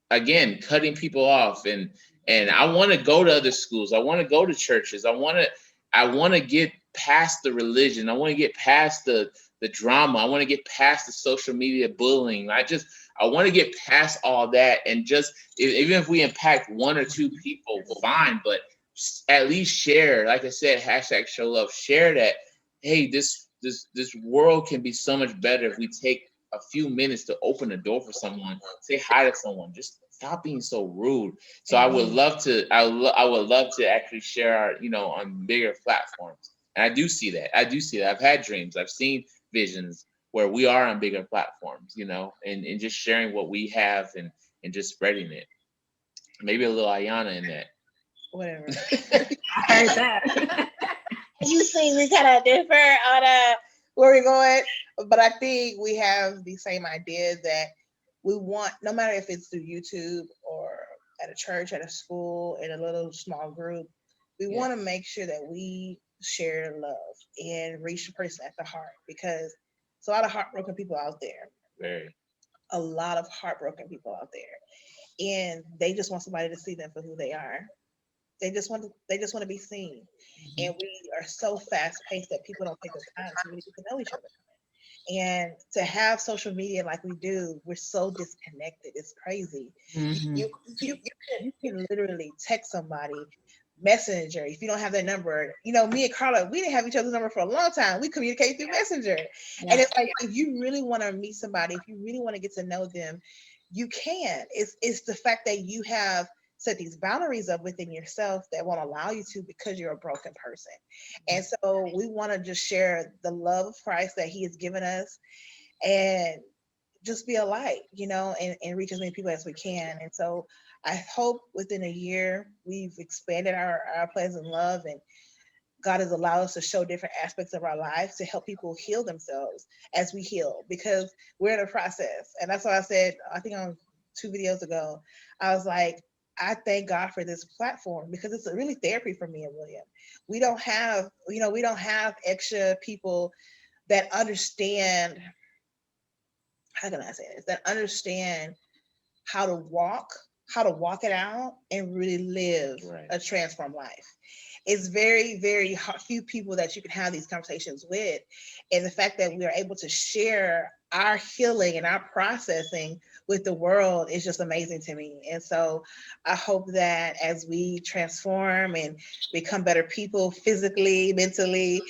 again, cutting people off. And I want to go to other schools. I want to go to churches. I want to get past the religion. I want to get past the drama. I want to get past the social media bullying. I want to get past all that, and just even if we impact 1 or 2 people, fine, but at least share. Like I said, hashtag show love. Share that. Hey, this world can be so much better if we take a few minutes to open the door for someone, say hi to someone, just stop being so rude. So I would love to. I would love to actually share our, on bigger platforms. And I do see that. I've had dreams. I've seen visions where we are on bigger platforms, and just sharing what we have and just spreading it. Maybe a little Ayana in that. Whatever. I heard that. You see, we kind of differ on where we're going, but I think we have the same idea that we want, no matter if it's through YouTube or at a church, at a school, in a little small group, we want to make sure that we share love and reach the person at the heart, because there's a lot of heartbroken people out there. Very. A lot of heartbroken people out there, and they just want somebody to see them for who they are. They just want to be seen. And we are so fast paced that people don't take the time to really get to know each other. And to have social media like we do, we're so disconnected. It's crazy. Mm-hmm. You can literally text somebody, Messenger. If you don't have their number, me and Carla, we didn't have each other's number for a long time. We communicate through Messenger. Yeah. And it's like, if you really want to meet somebody, if you really want to get to know them, you can. It's the fact that you have set these boundaries up within yourself that won't allow you to, because you're a broken person. And so we want to just share the love of Christ that he has given us, and just be a light, and reach as many people as we can. And so I hope within a year we've expanded our plans in love, and God has allowed us to show different aspects of our lives to help people heal themselves as we heal, because we're in a process. And that's why I said, I think on 2 videos ago, I was like, I thank God for this platform, because it's really therapy for me and William. We don't have extra people that understand, how can I say this, that understand how to walk it out and really live a transformed life. It's very, very few people that you can have these conversations with. And the fact that we are able to share our healing and our processing with the world is just amazing to me. And so I hope that as we transform and become better people, physically, mentally,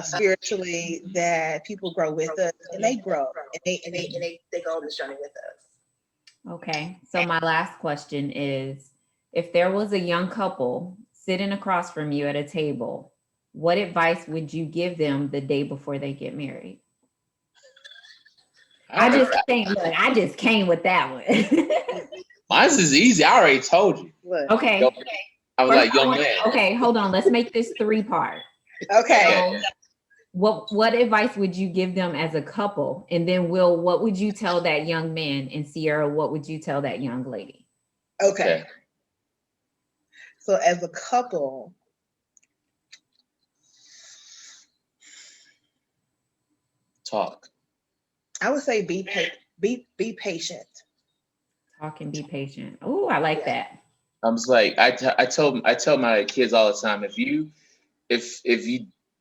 spiritually, that people grow with us, and they grow, and they go on this journey with us. Okay. So my last question is, if there was a young couple sitting across from you at a table, what advice would you give them the day before they get married? I just came with that one. Mine's is easy. I already told you. Okay. I was like, young man. Okay, hold on. Let's make this 3-part. Okay. So, what advice would you give them as a couple? And then Will, what would you tell that young man? And Sierra, what would you tell that young lady? Okay. So as a couple, talk. I would say be patient. Talk and be patient. Oh, I like that. I was like, I tell my kids all the time, if you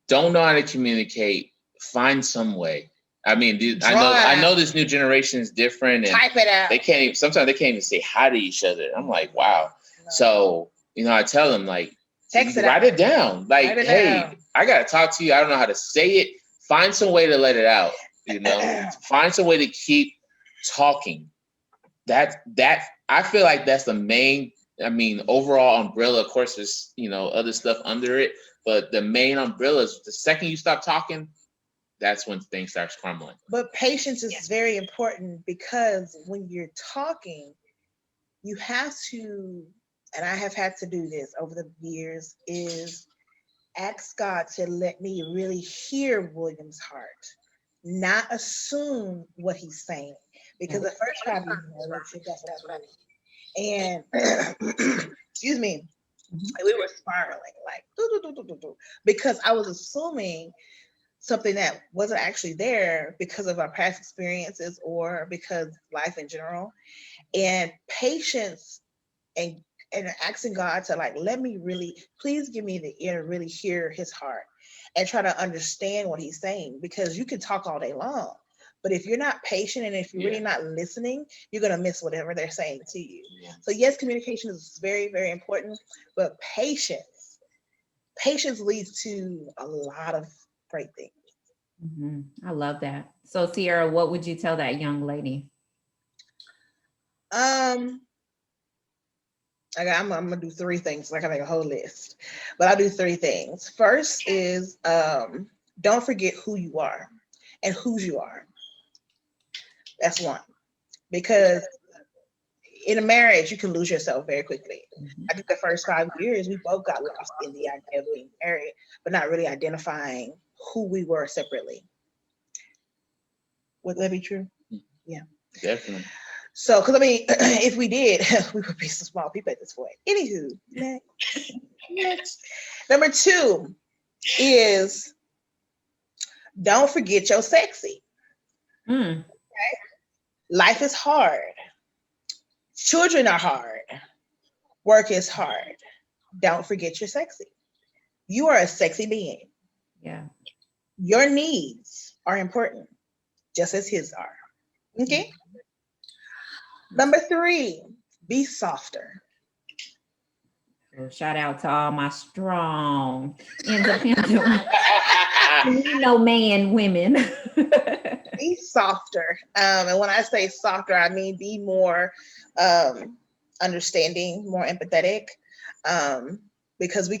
don't know how to communicate, find some way. I mean, I know this new generation is different, and type it out. Sometimes they can't even say hi to each other. I'm like, wow. No. So I tell them, like, write it down. Like, hey, I gotta talk to you. I don't know how to say it. Find some way to let it out. Find some way to keep talking. That I feel like that's the main. I mean, overall umbrella. Of course, there's other stuff under it, but the main umbrella is the second you stop talking, that's when things start crumbling. But patience is very important, because when you're talking, you have to, and I have had to do this over the years, is ask God to let me really hear William's heart, not assume what he's saying. Because the first time you know, that's what I mean. And excuse me, we were spiraling like because I was assuming something that wasn't actually there because of our past experiences or because life in general. And patience and asking God to, like, let me really, please give me the ear to really hear his heart. and try to understand what he's saying, because you can talk all day long, but if you're not patient and if you're really not listening, you're going to miss whatever they're saying to you. So yes, communication is very, very important, but patience leads to a lot of great things. I love that. So Sierra, what would you tell that young lady? I'm gonna do 3 things. Like I make a whole list, but I'll do 3 things. First is don't forget who you are and whose you are. That's one, because in a marriage you can lose yourself very quickly. I think the first 5 years we both got lost in the idea of being married, but not really identifying who we were separately. Would that be true? Yeah, Definitely. So, because I mean, if we did, we would be some small people at this point. Anywho, next. Number 2 is don't forget your sexy. Okay? Life is hard. Children are hard. Work is hard. Don't forget you're sexy. You are a sexy being. Yeah. Your needs are important, just as his are. Okay? Number 3, be softer. So shout out to all my strong, independent, women. Be softer. And when I say softer, I mean be more understanding, more empathetic. Because women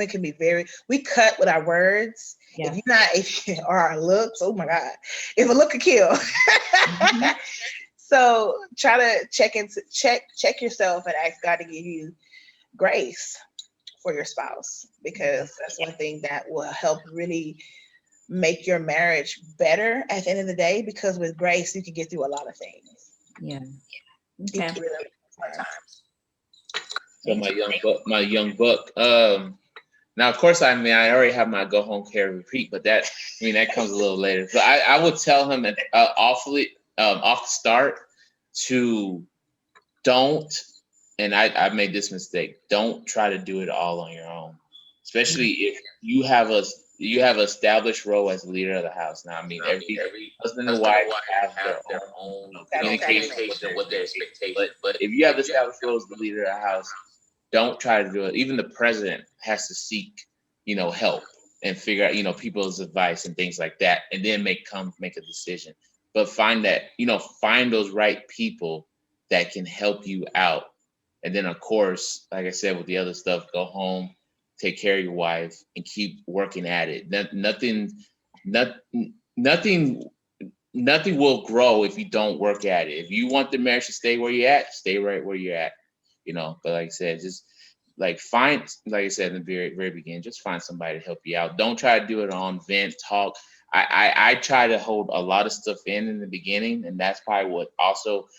can be very, we cut with our words. Yeah. Or our looks, oh my God. If a look could kill. So try to check yourself and ask God to give you grace for your spouse, because that's one thing that will help really make your marriage better at the end of the day, because with grace you can get through a lot of things. Yeah. Okay. So my young buck. Now of course I already have my go home care repeat, but that comes a little later. But I would tell him that off the start to don't, and I made this mistake, don't try to do it all on your own, especially if you have an established role as the leader of the house. Now, every husband and wife have their own communication and what their expectations. But if you have established role as the leader of the house, don't try to do it. Even the president has to seek, help and figure out, people's advice and things like that, and then make a decision. But find those right people that can help you out. And then, of course, like I said, with the other stuff, go home, take care of your wife, and keep working at it. Nothing will grow if you don't work at it. If you want the marriage to stay where you're at, stay right where you're at. But like I said, just find, like I said in the very, very beginning, just find somebody to help you out. Don't try to do it on vent, talk. I try to hold a lot of stuff in the beginning, and that's probably what also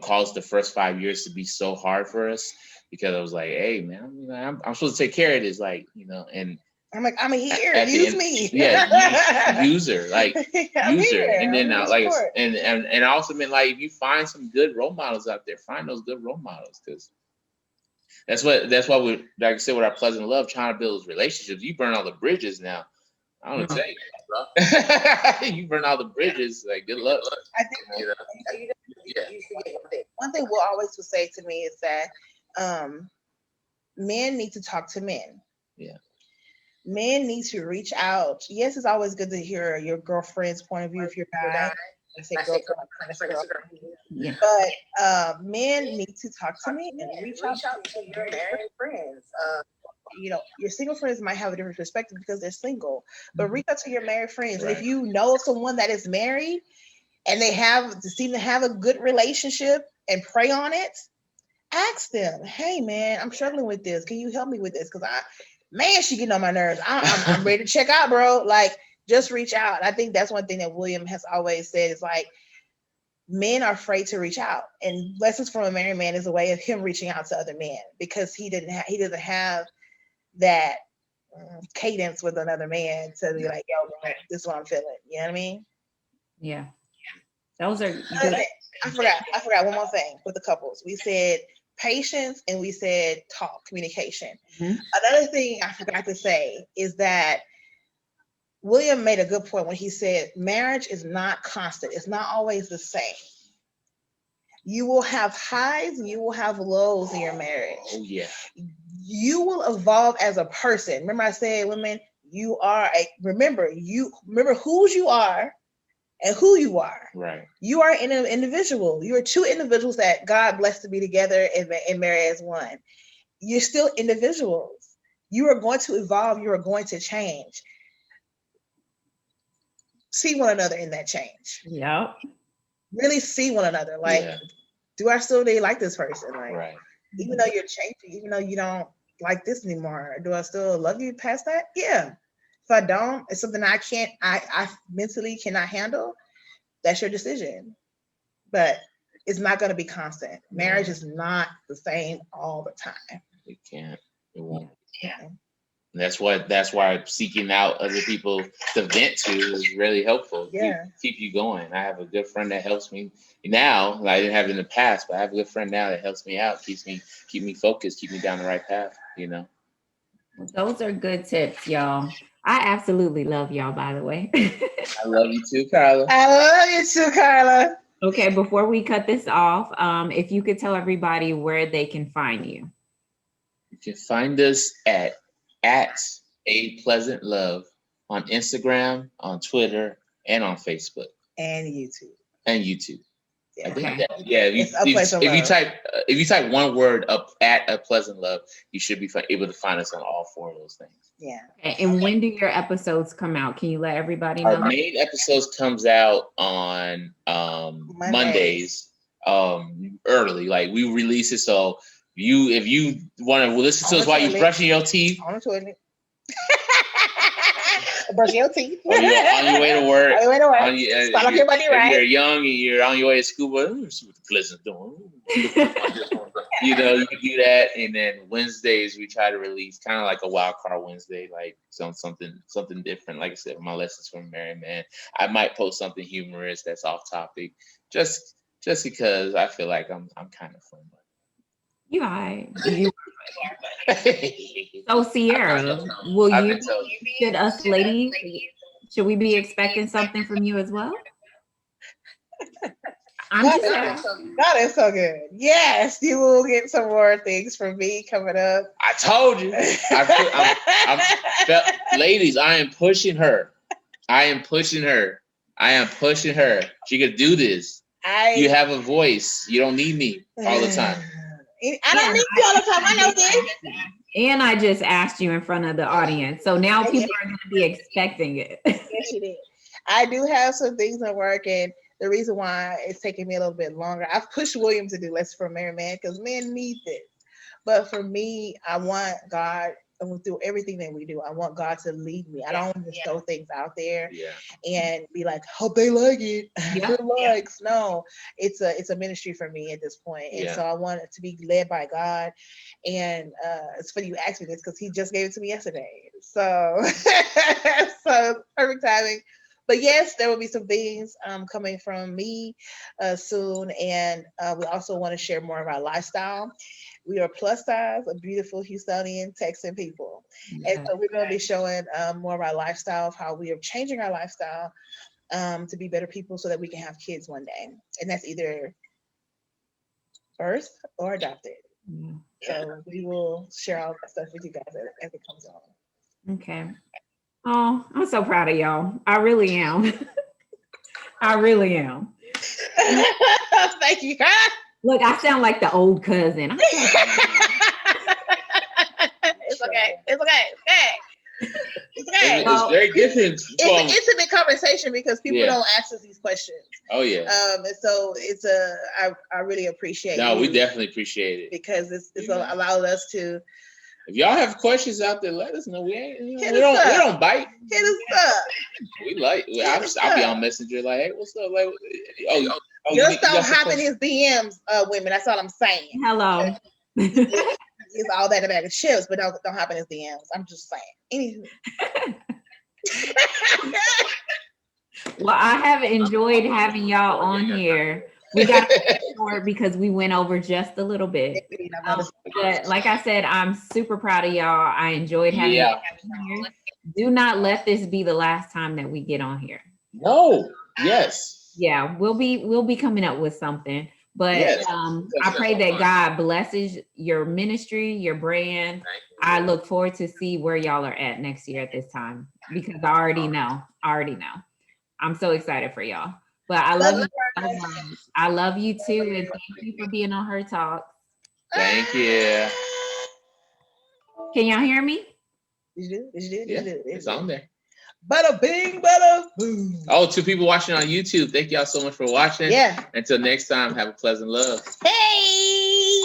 caused the first 5 years to be so hard for us, because I was like, hey man, I'm supposed to take care of this, and I'm like, I'm here, use me. Yeah, use her, use her. And then and I also meant, if you find some good role models out there, find those good role models, because that's why we, like I said, with our Pleasant Love, trying to build those relationships. You burn all the bridges now. I don't know, you burn all the bridges. Good luck. I think one thing we'll always say to me is that men need to talk to men. Yeah. Men need to reach out. Yes, it's always good to hear your girlfriend's point of view if you're a guy. I say girlfriend. Yeah. But men need to talk to me and reach out to your married friends. Your single friends might have a different perspective because they're single, but reach out to your married friends. Right. And if you know someone that is married and they seem to have a good relationship and pray on it, ask them, hey man, I'm struggling with this. Can you help me with this? Because she getting on my nerves. I'm ready to check out, bro. Just reach out. I think that's one thing that William has always said is men are afraid to reach out, and Lessons from a Married Man is a way of him reaching out to other men, because he doesn't have that cadence with another man to be like, yo, man, this is what I'm feeling. You know what I mean? Yeah. Those are good. I forgot one more thing with the couples. We said patience, and we said talk, communication. Mhm. Another thing I forgot to say is that William made a good point when he said marriage is not constant. It's not always the same. You will have highs and you will have lows in your marriage. Oh yeah. You will evolve as a person. Remember I said, women, remember whose you are and who you are. Right. You are an individual. You are two individuals that God blessed to be together and marry as one. You're still individuals. You are going to evolve. You are going to change. See one another in that change. Yep. Really see one another. Like, do I still really like this person? Like, Right. even though you're changing, even though you don't like this anymore, do I still love you past that? Yeah. If I don't, it's something I mentally cannot handle. That's your decision. But it's not going to be constant. Marriage is not the same all the time. It can't. It won't. Yeah. And that's why seeking out other people to vent to is really helpful. Yeah. Keep you going. I have a good friend that helps me now. I didn't have it in the past, but I have a good friend now that helps me out, keep me focused, keep me down the right path, you know. Those are good tips, y'all. I absolutely love y'all, by the way. I love you too, Carla. I love you too, Carla. Okay, before we cut this off, if you could tell everybody where they can find you. You can find us at A Pleasant Love on Instagram, on Twitter, and on Facebook. And YouTube. Yeah. Okay. If you type one word up at A Pleasant Love, you should be able to find us on all four of those things. Yeah. Okay. And when do your episodes come out? Can you let everybody know? Our main episodes comes out on Mondays early. Like we release it, so if you want to listen to us while you're brushing your teeth, on the toilet. Brushing your teeth. on your way to work. If you're young and you're on your way to school, but let me see what the Pleasant's doing. You can do that. And then Wednesdays we try to release kind of like a wild card Wednesday, like something different. Like I said, my lessons from a married man. I might post something humorous that's off topic, just because I feel like I'm kind of fun. You all right. So Sierra, should we be expecting something from you as well? God is so good. Yes, you will get some more things from me coming up. I told you. Ladies, I am pushing her. She could do this. You have a voice. You don't need me all the time. I don't need you all the time. I know this. And I just asked you in front of the audience. So now people are going to be expecting it. Yes, you did. I do have some things in work, and the reason why it's taking me a little bit longer, I've pushed William to do less for a married man because men need this. But for me, I want God, and through everything that we do, I want God to lead me. I don't want to just throw things out there and be like, hope they like it. Good likes. No, it's a ministry for me at this point. And so I want it to be led by God. And it's funny you asked me this because he just gave it to me yesterday. So, so perfect timing. But yes, there will be some things coming from me soon. And we also want to share more of our lifestyle. We are plus size, a beautiful Houstonian Texan people. And so we're going to be showing more of our lifestyle, of how we are changing our lifestyle to be better people so that we can have kids one day. And that's either birth or adopted. So we will share all that stuff with you guys as it comes on. Okay. Oh, I'm so proud of y'all. I really am. I really am. Thank you. Look, I sound like the old cousin. It's okay. It's It's very different. It's an intimate conversation because people don't ask us these questions. Oh yeah. And so I really appreciate. No, we definitely appreciate it because it's allowed us to. If y'all have questions out there, let us know. We don't bite. Hit us up. I'll be on Messenger like, hey, what's up? Like, just don't hop in his DMs, women. That's all I'm saying. Hello. It's all that in a bag of chips, but don't hop in his DMs. I'm just saying. Anywho. Well, I have enjoyed having y'all on here We got short because we went over just a little bit. But like I said, I'm super proud of y'all. I enjoyed having you here. Do not let this be the last time that we get on here. No. Yes. Yeah, we'll be coming up with something. But Yes. I pray that God blesses your ministry, your brand. I look forward to see where y'all are at next year at this time, because I already know. I'm so excited for y'all. But I love you. I love you too, and thank you for being on Her Talk. Thank you. Can y'all hear me? Did you do? Yeah, it's on there. Bada bing, bada boom. Oh, to people watching on YouTube, thank y'all so much for watching. Yeah. Until next time, have a pleasant love. Hey!